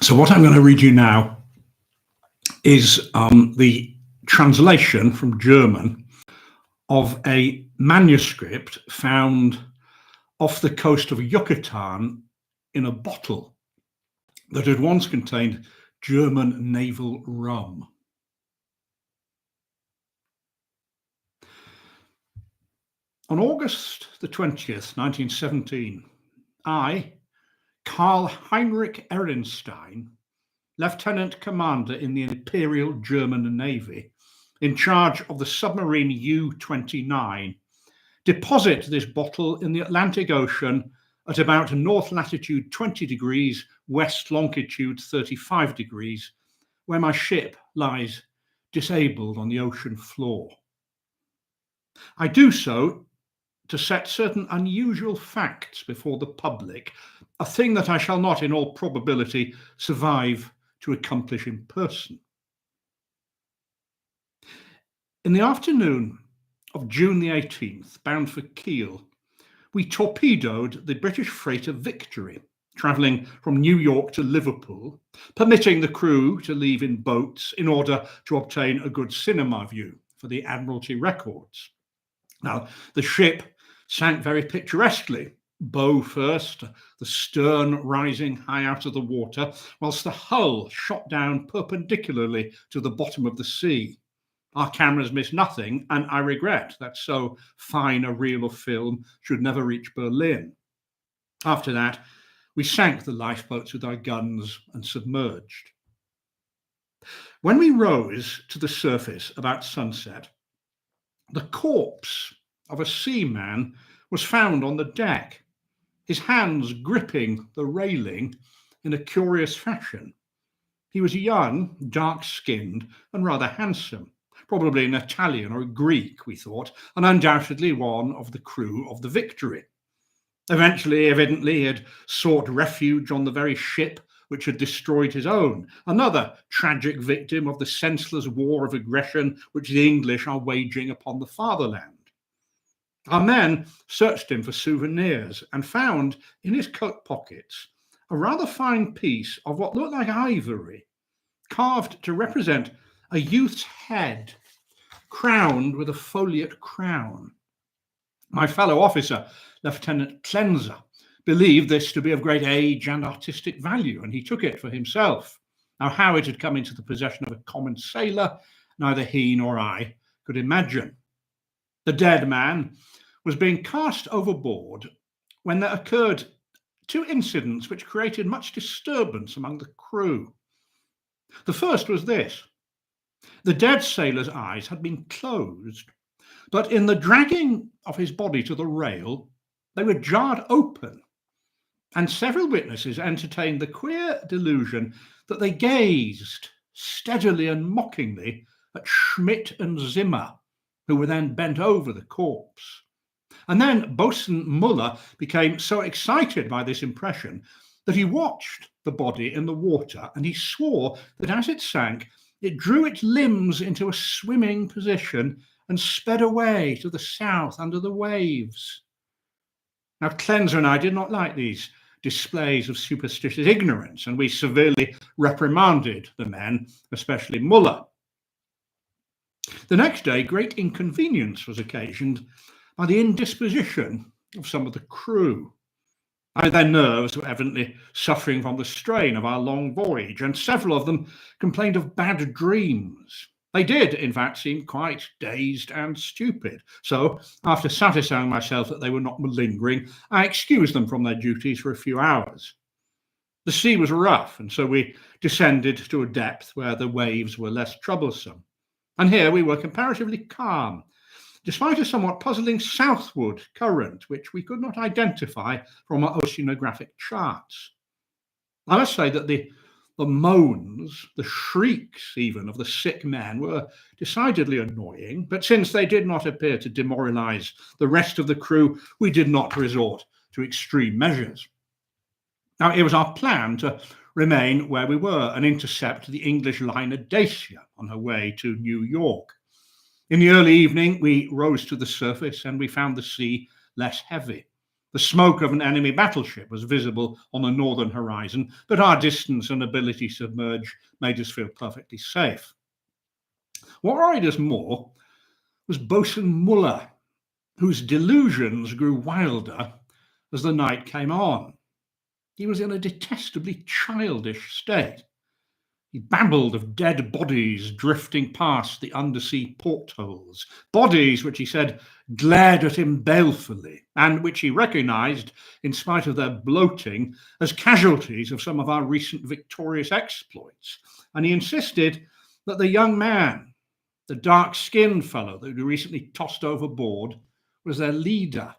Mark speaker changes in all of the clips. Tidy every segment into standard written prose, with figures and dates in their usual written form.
Speaker 1: So what I'm going to read you now is the translation from German of a manuscript found off the coast of Yucatan in a bottle that had once contained German naval rum. On August the 20th, 1917, I, Karl Heinrich Ehrenstein, Lieutenant Commander in the Imperial German Navy, in charge of the submarine U-29, deposit this bottle in the Atlantic Ocean at about north latitude 20 degrees, west longitude 35 degrees, where my ship lies disabled on the ocean floor. I do so to set certain unusual facts before the public, a thing that I shall not, in all probability, survive to accomplish in person. In the afternoon of June the 18th, bound for Kiel, we torpedoed the British freighter Victory, travelling from New York to Liverpool, permitting the crew to leave in boats in order to obtain a good cinema view for the Admiralty records. Now, the ship sank very picturesquely, bow first, the stern rising high out of the water, whilst the hull shot down perpendicularly to the bottom of the sea. Our cameras missed nothing, and I regret that so fine a reel of film should never reach Berlin. After that, we sank the lifeboats with our guns and submerged. When we rose to the surface about sunset, the corpse of a seaman was found on the deck, his hands gripping the railing in a curious fashion. He was young, dark-skinned, and rather handsome, probably an Italian or a Greek, we thought, and undoubtedly one of the crew of the Victory. Evidently, he had sought refuge on the very ship which had destroyed his own, another tragic victim of the senseless war of aggression which the English are waging upon the fatherland. Our men searched him for souvenirs and found in his coat pockets a rather fine piece of what looked like ivory, carved to represent a youth's head, crowned with a foliate crown. My fellow officer, Lieutenant Klenzer, believed this to be of great age and artistic value, and he took it for himself. Now, how it had come into the possession of a common sailor, neither he nor I could imagine. The dead man was being cast overboard when there occurred two incidents which created much disturbance among the crew. The first was this. The dead sailor's eyes had been closed, but in the dragging of his body to the rail, they were jarred open, and several witnesses entertained the queer delusion that they gazed steadily and mockingly at Schmidt and Zimmer, who were then bent over the corpse. And then Boatswain Muller became so excited by this impression that he watched the body in the water, and he swore that as it sank, it drew its limbs into a swimming position and sped away to the south under the waves. Now, Klenzer and I did not like these displays of superstitious ignorance, and we severely reprimanded the men, especially Muller. The next day, great inconvenience was occasioned by the indisposition of some of the crew. Their nerves were evidently suffering from the strain of our long voyage, and several of them complained of bad dreams. They did, in fact, seem quite dazed and stupid. So, after satisfying myself that they were not malingering, I excused them from their duties for a few hours. The sea was rough, and so we descended to a depth where the waves were less troublesome. And here we were comparatively calm, despite a somewhat puzzling southward current, which we could not identify from our oceanographic charts. I must say that the moans, the shrieks even of the sick men were decidedly annoying, but since they did not appear to demoralize the rest of the crew, we did not resort to extreme measures. Now, it was our plan to remain where we were and intercept the English liner Dacia on her way to New York. In the early evening, we rose to the surface and we found the sea less heavy. The smoke of an enemy battleship was visible on the northern horizon, but our distance and ability to submerge made us feel perfectly safe. What worried us more was Boatswain Muller, whose delusions grew wilder as the night came on. He was in a detestably childish state. He babbled of dead bodies drifting past the undersea portholes, bodies which he said glared at him balefully, and which he recognised, in spite of their bloating, as casualties of some of our recent victorious exploits. And he insisted that the young man, the dark-skinned fellow that we recently tossed overboard, was their leader.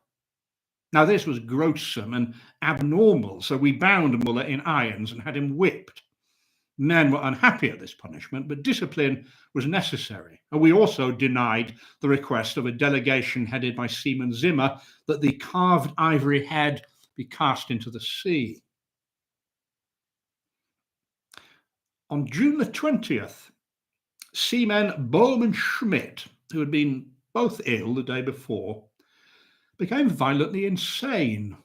Speaker 1: Now, this was gruesome and abnormal, so we bound Muller in irons and had him whipped. Men were unhappy at this punishment, but discipline was necessary. And we also denied the request of a delegation headed by Seaman Zimmer that the carved ivory head be cast into the sea. On June the 20th, seamen Bohm and Schmidt, who had been both ill the day before, became violently insane.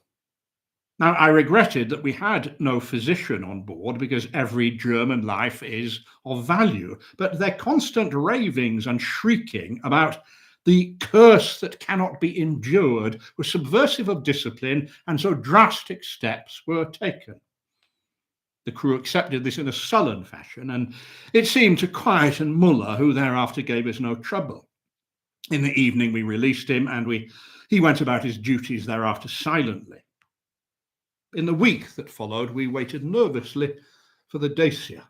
Speaker 1: Now, I regretted that we had no physician on board because every German life is of value, but their constant ravings and shrieking about the curse that cannot be endured was subversive of discipline, and so drastic steps were taken. The crew accepted this in a sullen fashion, and it seemed to quieten Muller, who thereafter gave us no trouble. In the evening, we released him, and he went about his duties thereafter silently. In the week that followed, we waited nervously for the Dacia.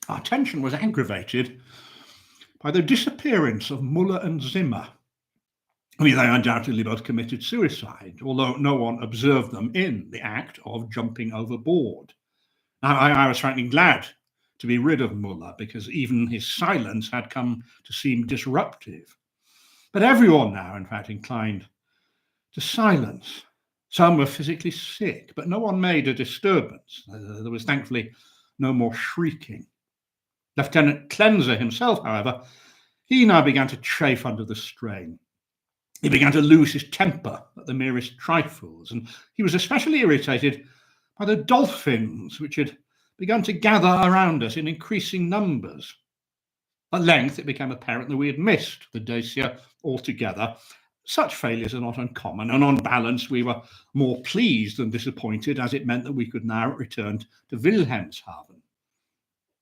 Speaker 1: Our tension was aggravated by the disappearance of Muller and Zimmer. They undoubtedly both committed suicide, although no one observed them in the act of jumping overboard. I was frankly glad to be rid of Muller, because even his silence had come to seem disruptive. But everyone now, in fact, inclined to silence. Some were physically sick, but no one made a disturbance. There was thankfully no more shrieking. Lieutenant Clenser himself, however, he now began to chafe under the strain. He began to lose his temper at the merest trifles, and he was especially irritated by the dolphins, which had begun to gather around us in increasing numbers. At length, it became apparent that we had missed the Dacia altogether. Such failures are not uncommon, and on balance, we were more pleased than disappointed, as it meant that we could now return to Wilhelmshaven.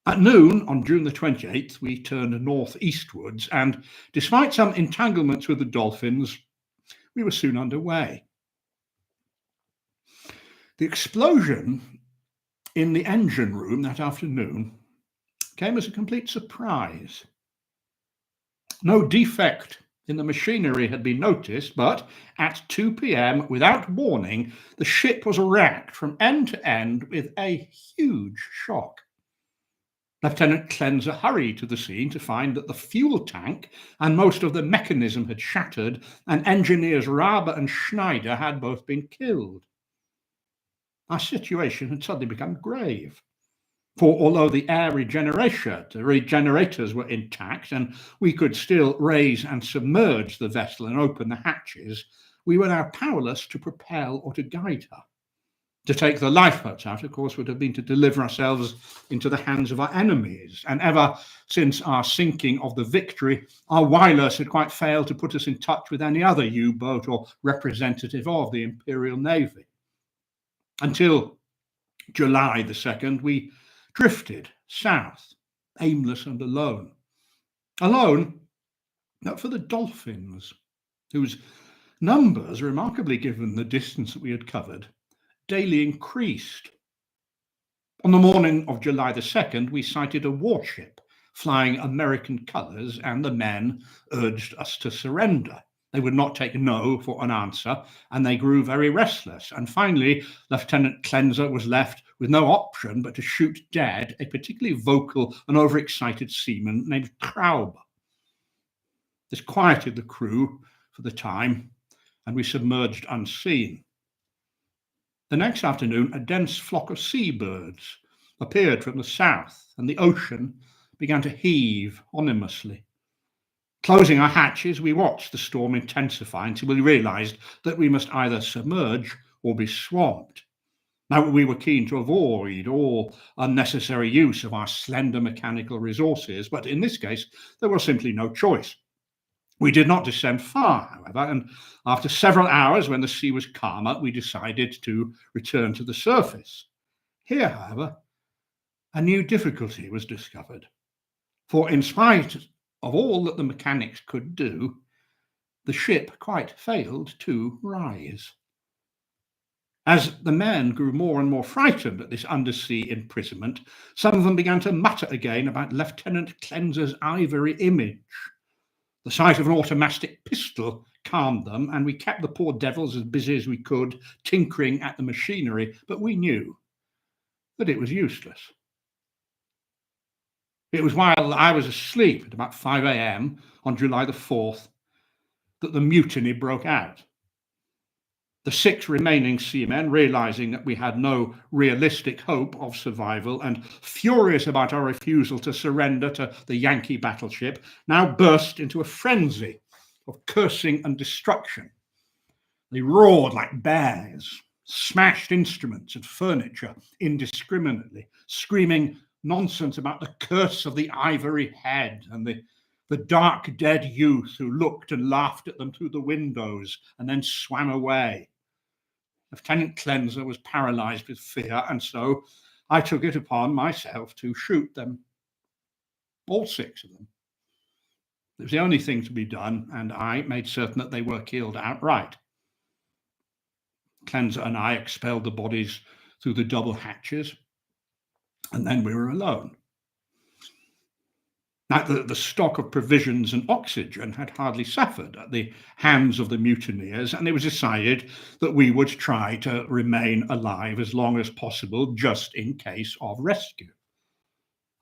Speaker 1: At noon on June the 28th, we turned northeastwards, and despite some entanglements with the dolphins, we were soon underway. The explosion in the engine room that afternoon came as a complete surprise. No defect in the machinery had been noticed, but at 2 p.m., without warning, the ship was racked from end to end with a huge shock. Lieutenant Clenser hurried to the scene to find that the fuel tank and most of the mechanism had shattered, and engineers Rabe and Schneider had both been killed. Our situation had suddenly become grave. For although the air regenerators were intact and we could still raise and submerge the vessel and open the hatches, we were now powerless to propel or to guide her. To take the lifeboats out, of course, would have been to deliver ourselves into the hands of our enemies. And ever since our sinking of the Victory, our wireless had quite failed to put us in touch with any other U-boat or representative of the Imperial Navy. Until July the 2nd, we drifted south, aimless and alone. Alone, not for the dolphins, whose numbers, remarkably given the distance that we had covered, daily increased. On the morning of July the 2nd, we sighted a warship flying American colours, and the men urged us to surrender. They would not take no for an answer, and they grew very restless. And finally, Lieutenant Clenser was left with no option but to shoot dead a particularly vocal and overexcited seaman named Traub. This quieted the crew for the time, and we submerged unseen. The next afternoon, a dense flock of seabirds appeared from the south, and the ocean began to heave ominously. Closing our hatches, we watched the storm intensify until we realized that we must either submerge or be swamped. Now, we were keen to avoid all unnecessary use of our slender mechanical resources, but in this case, there was simply no choice. We did not descend far, however, and after several hours, when the sea was calmer, we decided to return to the surface. Here, however, a new difficulty was discovered. For in spite of all that the mechanics could do, the ship quite failed to rise. As the men grew more and more frightened at this undersea imprisonment, some of them began to mutter again about Lieutenant Cleanser's ivory image. The sight of an automatic pistol calmed them, and we kept the poor devils as busy as we could, tinkering at the machinery, but we knew that it was useless. It was while I was asleep at about 5 a.m. on July the 4th that the mutiny broke out. The 6 remaining seamen, realizing that we had no realistic hope of survival and furious about our refusal to surrender to the Yankee battleship, now burst into a frenzy of cursing and destruction. They roared like bears, smashed instruments and furniture indiscriminately, screaming nonsense about the curse of the ivory head and the dark dead youth who looked and laughed at them through the windows and then swam away. Lieutenant Cleanser was paralyzed with fear, and so I took it upon myself to shoot them, all 6 of them. It was the only thing to be done, and I made certain that they were killed outright. Cleanser and I expelled the bodies through the double hatches, and then we were alone. Now, the stock of provisions and oxygen had hardly suffered at the hands of the mutineers, and it was decided that we would try to remain alive as long as possible, just in case of rescue.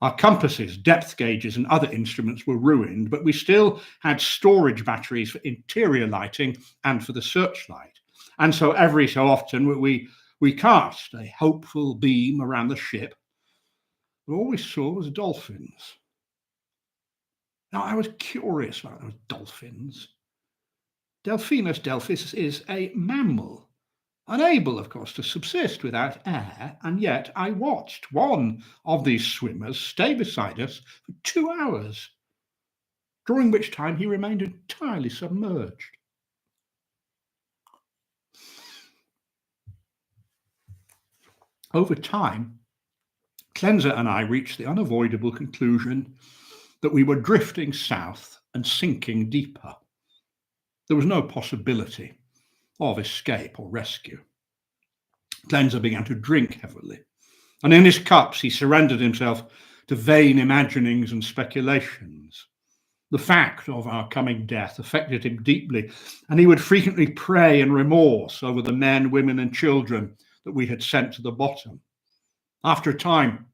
Speaker 1: Our compasses, depth gauges, and other instruments were ruined, but we still had storage batteries for interior lighting and for the searchlight. And so every so often we cast a hopeful beam around the ship, but all we saw was dolphins. Now, I was curious about those dolphins. Delphinus delphis is a mammal, unable, of course, to subsist without air, and yet I watched one of these swimmers stay beside us for 2 hours, during which time he remained entirely submerged. Over time, Cleanser and I reached the unavoidable conclusion that we were drifting south and sinking deeper. There was no possibility of escape or rescue. Cleanser began to drink heavily, and in his cups he surrendered himself to vain imaginings and speculations. The fact of our coming death affected him deeply, and he would frequently pray in remorse over the men, women, and children that we had sent to the bottom. After a time,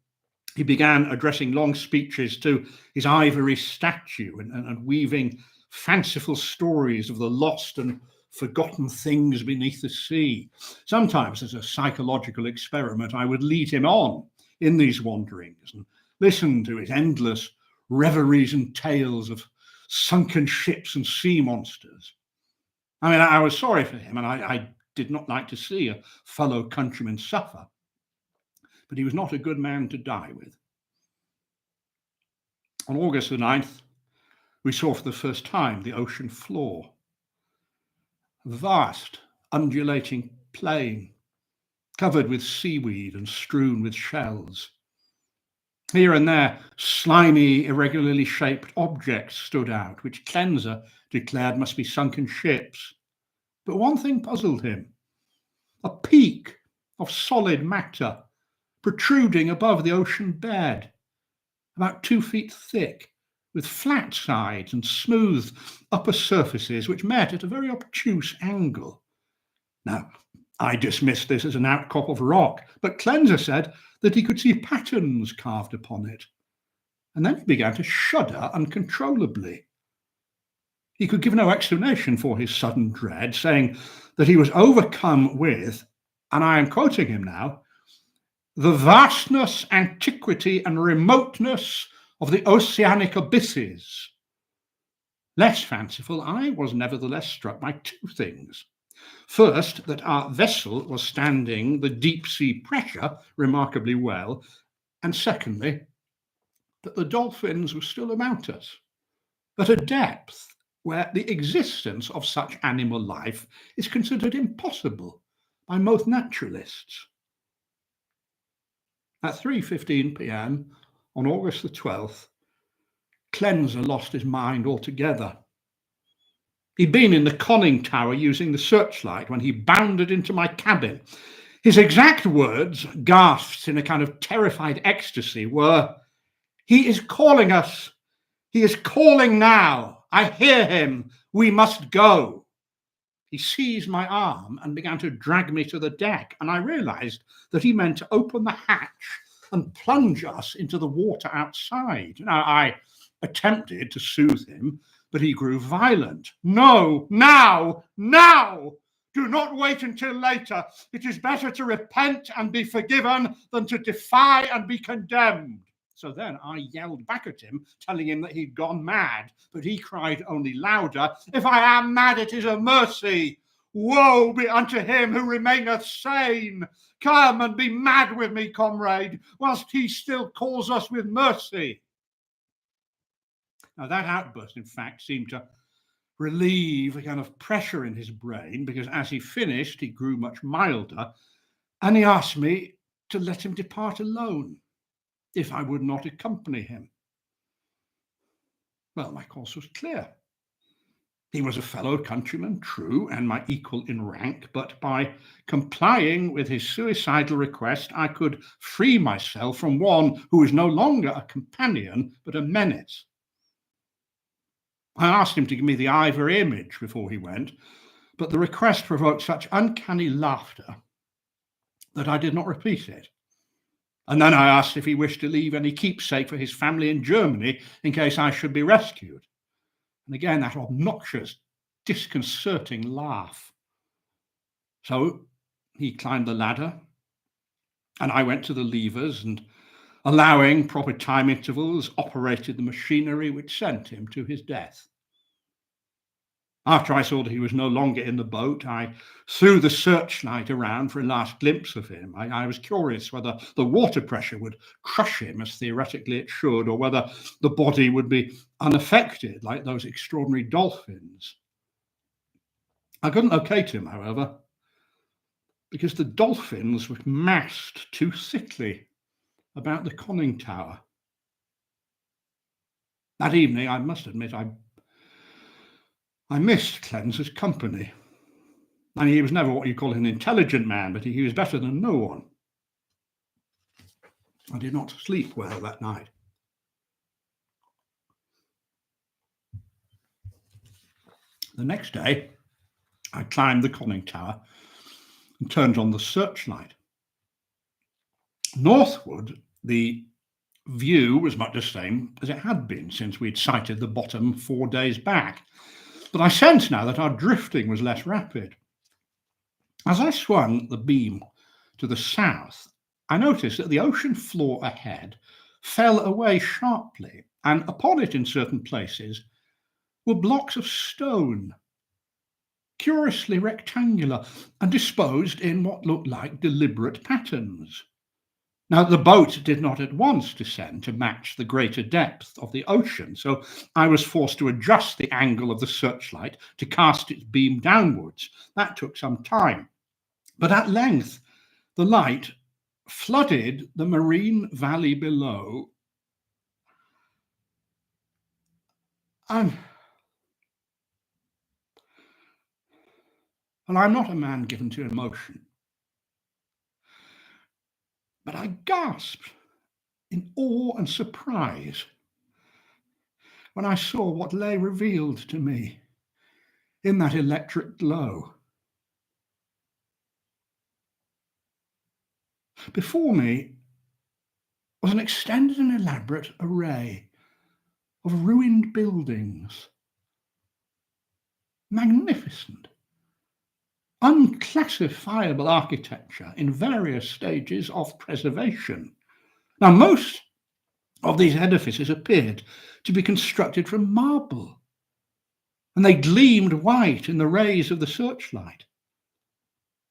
Speaker 1: he began addressing long speeches to his ivory statue and weaving fanciful stories of the lost and forgotten things beneath the sea. Sometimes, as a psychological experiment, I would lead him on in these wanderings and listen to his endless reveries and tales of sunken ships and sea monsters. I mean, I was sorry for him, and I did not like to see a fellow countryman suffer. But he was not a good man to die with. On August the 9th, we saw for the first time the ocean floor. A vast, undulating plain, covered with seaweed and strewn with shells. Here and there, slimy, irregularly shaped objects stood out, which Cleanser declared must be sunken ships. But one thing puzzled him: a peak of solid matter protruding above the ocean bed, about 2 feet thick, with flat sides and smooth upper surfaces which met at a very obtuse angle. Now, I dismissed this as an outcrop of rock, but Cleanser said that he could see patterns carved upon it. And then he began to shudder uncontrollably. He could give no explanation for his sudden dread, saying that he was overcome with, and I am quoting him now, the vastness, antiquity, and remoteness of the oceanic abysses. Less fanciful, I was nevertheless struck by two things. First, that our vessel was standing the deep sea pressure remarkably well, and secondly, that the dolphins were still about us, at a depth where the existence of such animal life is considered impossible by most naturalists. At 3:15 p.m. on August the 12th, Cleanser lost his mind altogether. He'd been in the conning tower using the searchlight when he bounded into my cabin. His exact words, gasped in a kind of terrified ecstasy, were, "He is calling us. He is calling now. I hear him. We must go." He seized my arm and began to drag me to the deck, and I realized that he meant to open the hatch and plunge us into the water outside. Now, I attempted to soothe him, but he grew violent. "No, now, now! Do not wait until later. It is better to repent and be forgiven than to defy and be condemned." So then I yelled back at him, telling him that he'd gone mad, but he cried only louder, "If I am mad, it is a mercy. Woe be unto him who remaineth sane. Come and be mad with me, comrade, whilst he still calls us with mercy." Now, that outburst, in fact, seemed to relieve a kind of pressure in his brain, because as he finished, he grew much milder, and he asked me to let him depart alone if I would not accompany him. Well, my course was clear. He was a fellow countryman, true, and my equal in rank, but by complying with his suicidal request, I could free myself from one who was no longer a companion, but a menace. I asked him to give me the ivory image before he went, but the request provoked such uncanny laughter that I did not repeat it. And then I asked if he wished to leave any keepsake for his family in Germany in case I should be rescued. And again, that obnoxious, disconcerting laugh. So he climbed the ladder, and I went to the levers and, allowing proper time intervals, operated the machinery which sent him to his death. After I saw that he was no longer in the boat, I threw the searchlight around for a last glimpse of him. I was curious whether the water pressure would crush him, as theoretically it should, or whether the body would be unaffected like those extraordinary dolphins. I couldn't locate him, however, because the dolphins were massed too thickly about the conning tower. That evening, I must admit, I missed Cleanser's company. And he was never what you call an intelligent man, but he was better than no one. I did not sleep well that night. The next day, I climbed the conning tower and turned on the searchlight. Northward, the view was much the same as it had been since we'd sighted the bottom 4 days back. But I sensed now that our drifting was less rapid. As I swung the beam to the south, I noticed that the ocean floor ahead fell away sharply, and upon it in certain places were blocks of stone, curiously rectangular and disposed in what looked like deliberate patterns. Now, the boat did not at once descend to match the greater depth of the ocean, so I was forced to adjust the angle of the searchlight to cast its beam downwards. That took some time. But at length, the light flooded the marine valley below, and I'm not a man given to emotion, but I gasped in awe and surprise when I saw what lay revealed to me in that electric glow. Before me was an extended and elaborate array of ruined buildings, magnificent, unclassifiable architecture in various stages of preservation. Now, most of these edifices appeared to be constructed from marble, and they gleamed white in the rays of the searchlight.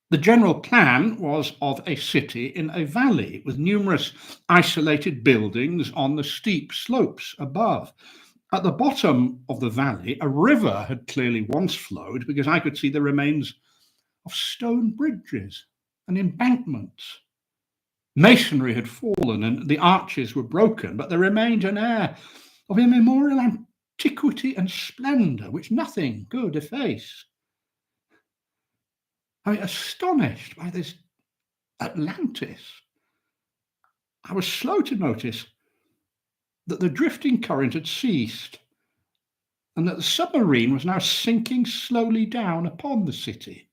Speaker 1: The general plan was of a city in a valley with numerous isolated buildings on the steep slopes above. At the bottom of the valley, a river had clearly once flowed because I could see the remains of stone bridges and embankments. Masonry had fallen and the arches were broken, but there remained an air of immemorial antiquity and splendour which nothing could efface. I was astonished by this Atlantis. I was slow to notice that the drifting current had ceased and that the submarine was now sinking slowly down upon the city.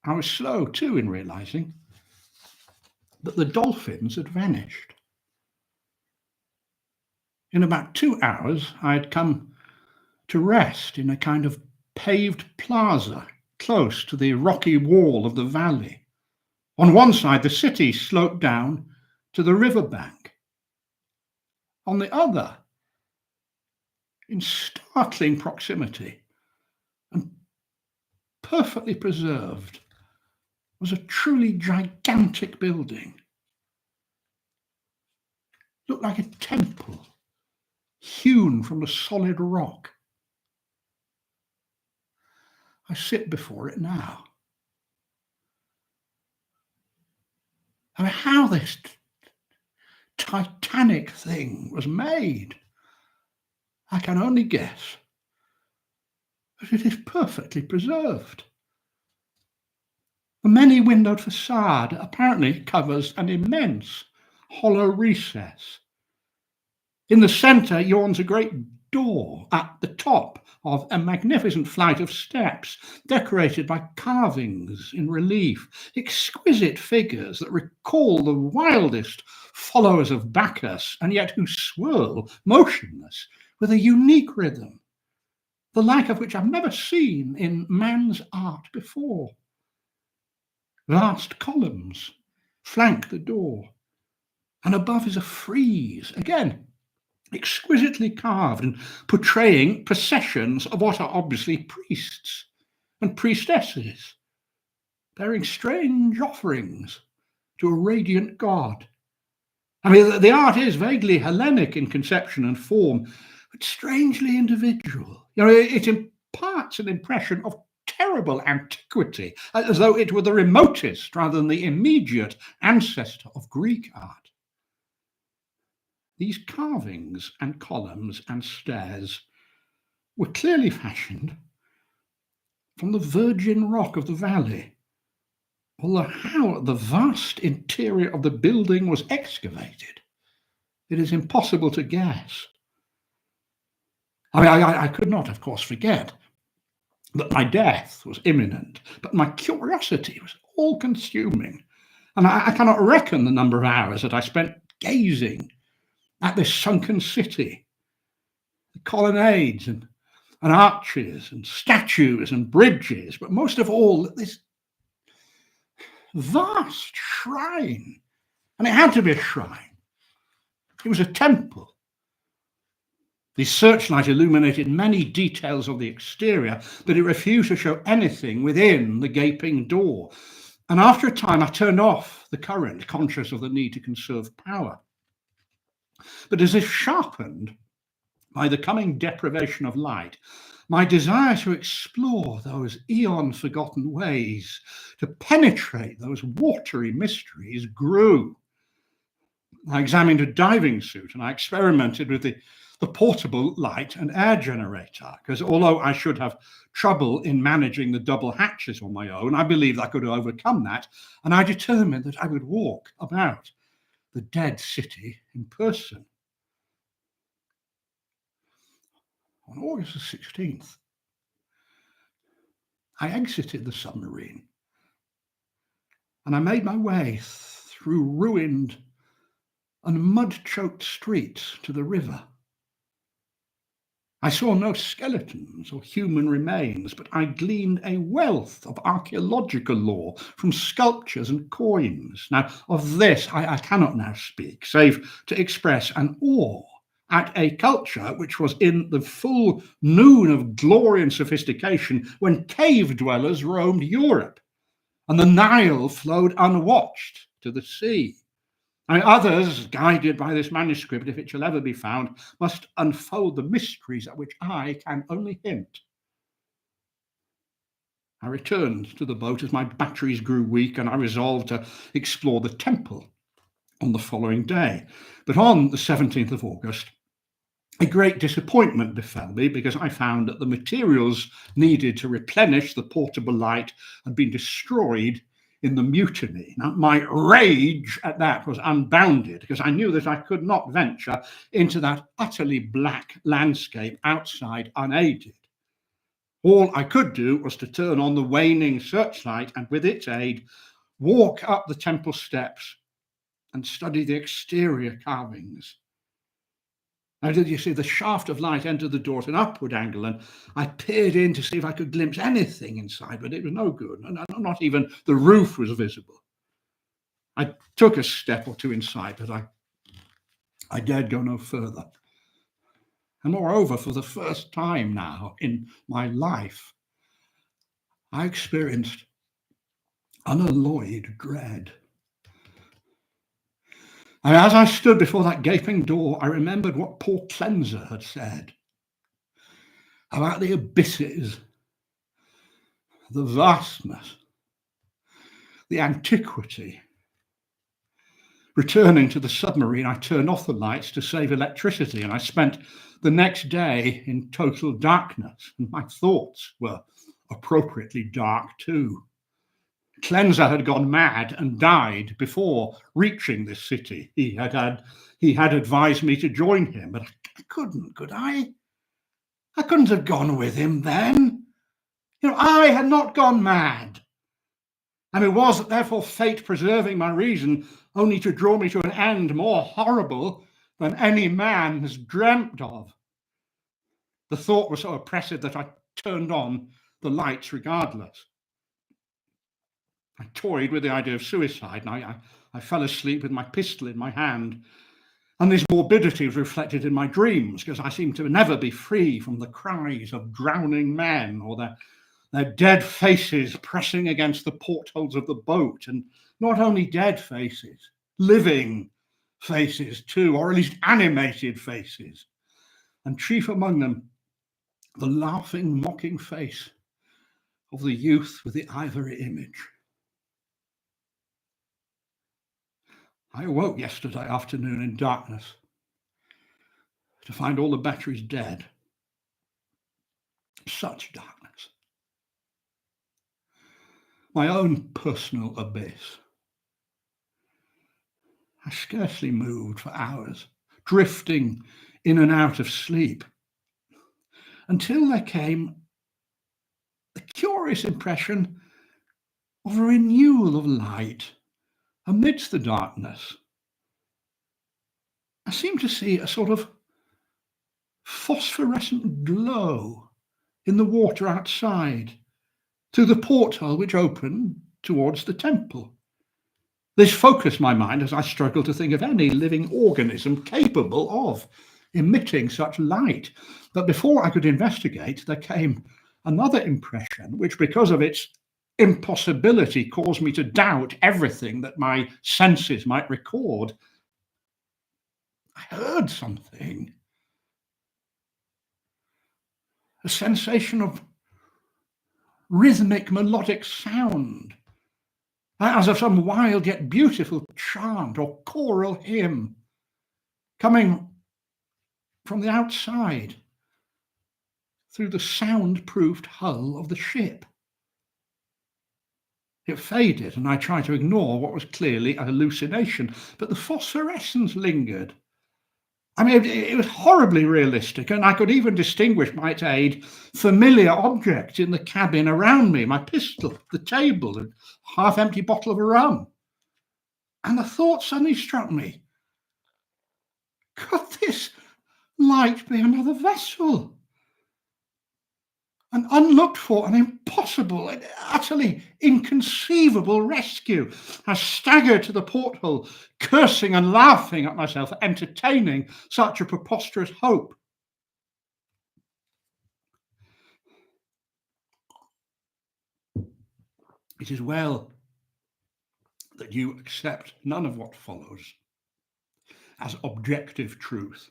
Speaker 1: I was slow, too, in realizing that the dolphins had vanished. In about 2 hours, I had come to rest in a kind of paved plaza close to the rocky wall of the valley. On one side, the city sloped down to the riverbank. On the other, in startling proximity and perfectly preserved, was a truly gigantic building. It looked like a temple hewn from the solid rock. I sit before it now. I mean, how this titanic thing was made, I can only guess, but it is perfectly preserved. The many-windowed facade apparently covers an immense hollow recess. In the centre yawns a great door at the top of a magnificent flight of steps, decorated by carvings in relief, exquisite figures that recall the wildest followers of Bacchus, and yet who swirl motionless with a unique rhythm, the like of which I've never seen in man's art before. Vast columns flank the door, and above is a frieze, again exquisitely carved and portraying processions of what are obviously priests and priestesses, bearing strange offerings to a radiant god. I mean, the art is vaguely Hellenic in conception and form, but strangely individual. It imparts an impression of terrible antiquity, as though it were the remotest rather than the immediate ancestor of Greek art. These carvings and columns and stairs were clearly fashioned from the virgin rock of the valley, although how the vast interior of the building was excavated, it is impossible to guess. I could not, of course, forget that my death was imminent, but my curiosity was all-consuming, and I cannot reckon the number of hours that I spent gazing at this sunken city, the colonnades and arches and statues and bridges, but most of all, this vast shrine. And it had to be a shrine. It was a temple. The searchlight illuminated many details of the exterior, but it refused to show anything within the gaping door. And after a time, I turned off the current, conscious of the need to conserve power. But as if sharpened by the coming deprivation of light, my desire to explore those eon-forgotten ways, to penetrate those watery mysteries, grew. I examined a diving suit and I experimented with the portable light and air generator, because although I should have trouble in managing the double hatches on my own, I believed I could overcome that, and I determined that I would walk about the dead city in person. On August the 16th, I exited the submarine and I made my way through ruined and mud-choked streets to the river. I saw no skeletons or human remains, but I gleaned a wealth of archaeological lore from sculptures and coins. Now, of this I cannot now speak, save to express an awe at a culture which was in the full noon of glory and sophistication when cave dwellers roamed Europe and the Nile flowed unwatched to the sea. Others, guided by this manuscript, if it shall ever be found, must unfold the mysteries at which I can only hint. I returned to the boat as my batteries grew weak, and I resolved to explore the temple on the following day. But on the 17th of August, a great disappointment befell me because I found that the materials needed to replenish the portable light had been destroyed in the mutiny. Now, my rage at that was unbounded because I knew that I could not venture into that utterly black landscape outside unaided. All I could do was to turn on the waning searchlight and with its aid walk up the temple steps and study the exterior carvings. Now, did you see the shaft of light entered the door at an upward angle, and I peered in to see if I could glimpse anything inside, but it was no good. Not even the roof was visible. I took a step or two inside, but I dared go no further. And moreover, for the first time now in my life, I experienced unalloyed dread. And as I stood before that gaping door, I remembered what poor Cleanser had said about the abysses, the vastness, the antiquity. Returning to the submarine, I turned off the lights to save electricity, and I spent the next day in total darkness, and my thoughts were appropriately dark too. Cleanser had gone mad and died before reaching this city. He had advised me to join him, but I couldn't, could I? I couldn't have gone with him then. I had not gone mad. And it was therefore fate preserving my reason only to draw me to an end more horrible than any man has dreamt of. The thought was so oppressive that I turned on the lights regardless. I toyed with the idea of suicide, and I fell asleep with my pistol in my hand. And this morbidity was reflected in my dreams, because I seemed to never be free from the cries of drowning men or their dead faces pressing against the portholes of the boat. And not only dead faces, living faces too, or at least animated faces. And chief among them, the laughing, mocking face of the youth with the ivory image. I awoke yesterday afternoon in darkness to find all the batteries dead. Such darkness. My own personal abyss. I scarcely moved for hours, drifting in and out of sleep, until there came the curious impression of a renewal of light amidst the darkness. I seemed to see a sort of phosphorescent glow in the water outside through the porthole which opened towards the temple. This focused my mind as I struggled to think of any living organism capable of emitting such light. But before I could investigate, there came another impression, which, because of its impossibility, caused me to doubt everything that my senses might record. I heard something. A sensation of rhythmic, melodic sound, as of some wild yet beautiful chant or choral hymn coming from the outside through the soundproofed hull of the ship. It faded, and I tried to ignore what was clearly a hallucination, but the phosphorescence lingered. It was horribly realistic, and I could even distinguish by its aid familiar objects in the cabin around me, my pistol, the table, a half-empty bottle of rum. And the thought suddenly struck me, could this light be another vessel? an unlooked for, an impossible, an utterly inconceivable rescue. I staggered to the porthole, cursing and laughing at myself for entertaining such a preposterous hope. It is well that you accept none of what follows as objective truth.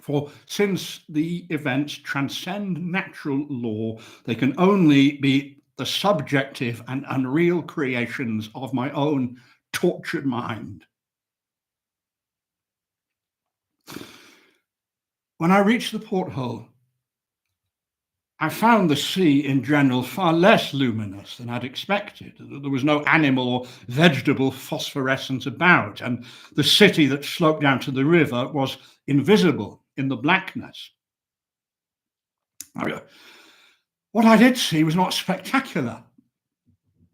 Speaker 1: For since the events transcend natural law, they can only be the subjective and unreal creations of my own tortured mind. When I reached the porthole, I found the sea in general far less luminous than I'd expected. There was no animal or vegetable phosphorescence about, and the city that sloped down to the river was invisible in the blackness. What I did see was not spectacular.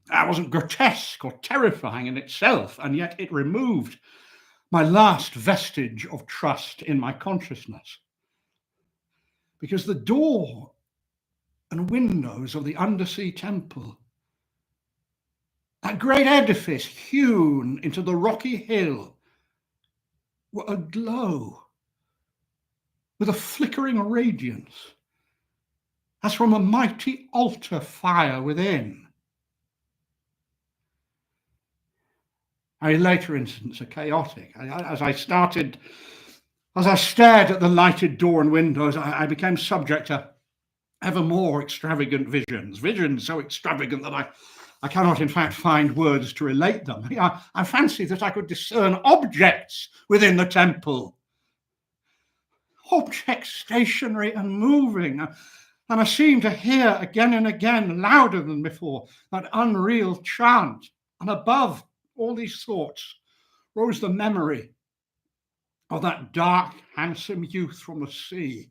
Speaker 1: That wasn't grotesque or terrifying in itself, and yet it removed my last vestige of trust in my consciousness. Because the door and windows of the undersea temple, that great edifice hewn into the rocky hill, were aglow with a flickering radiance, as from a mighty altar fire within. Later incidents are chaotic. As I stared at the lighted door and windows, I became subject to ever more extravagant visions so extravagant that I cannot in fact find words to relate them. I fancied that I could discern objects within the temple, objects stationary and moving, and I seemed to hear again and again, louder than before, that unreal chant. And above all these thoughts rose the memory of that dark, handsome youth from the sea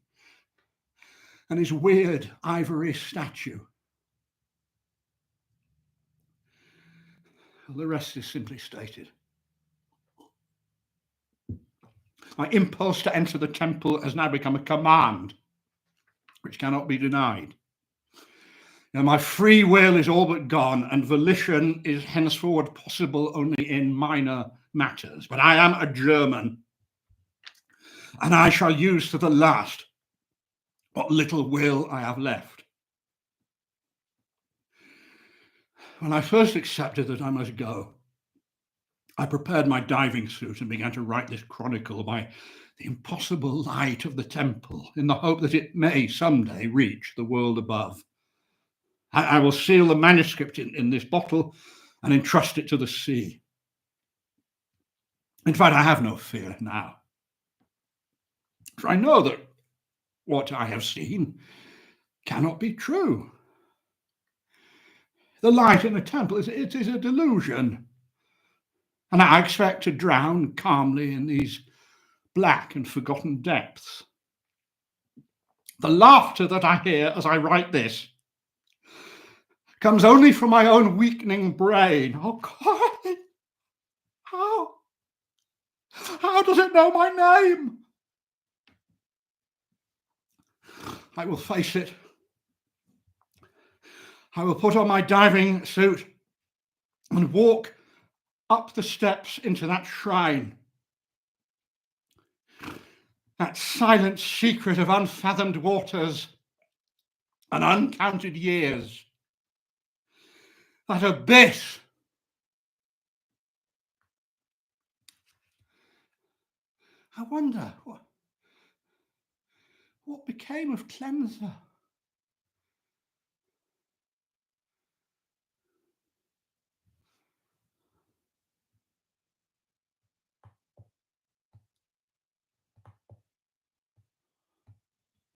Speaker 1: and his weird ivory statue. The rest is simply stated. My impulse to enter the temple has now become a command, which cannot be denied. Now, my free will is all but gone, and volition is henceforward possible only in minor matters. But I am a German, and I shall use to the last what little will I have left. When I first accepted that I must go, I prepared my diving suit and began to write this chronicle by the impossible light of the temple, in the hope that it may someday reach the world above. I will seal the manuscript in this bottle and entrust it to the sea. In fact, I have no fear now, for I know that what I have seen cannot be true. The light in the temple is a delusion, and I expect to drown calmly in these black and forgotten depths. The laughter that I hear as I write this comes only from my own weakening brain. Oh God, how does it know my name? I will face it. I will put on my diving suit and walk up the steps into that shrine, that silent secret of unfathomed waters and uncounted years, that abyss. I wonder what became of Clemser.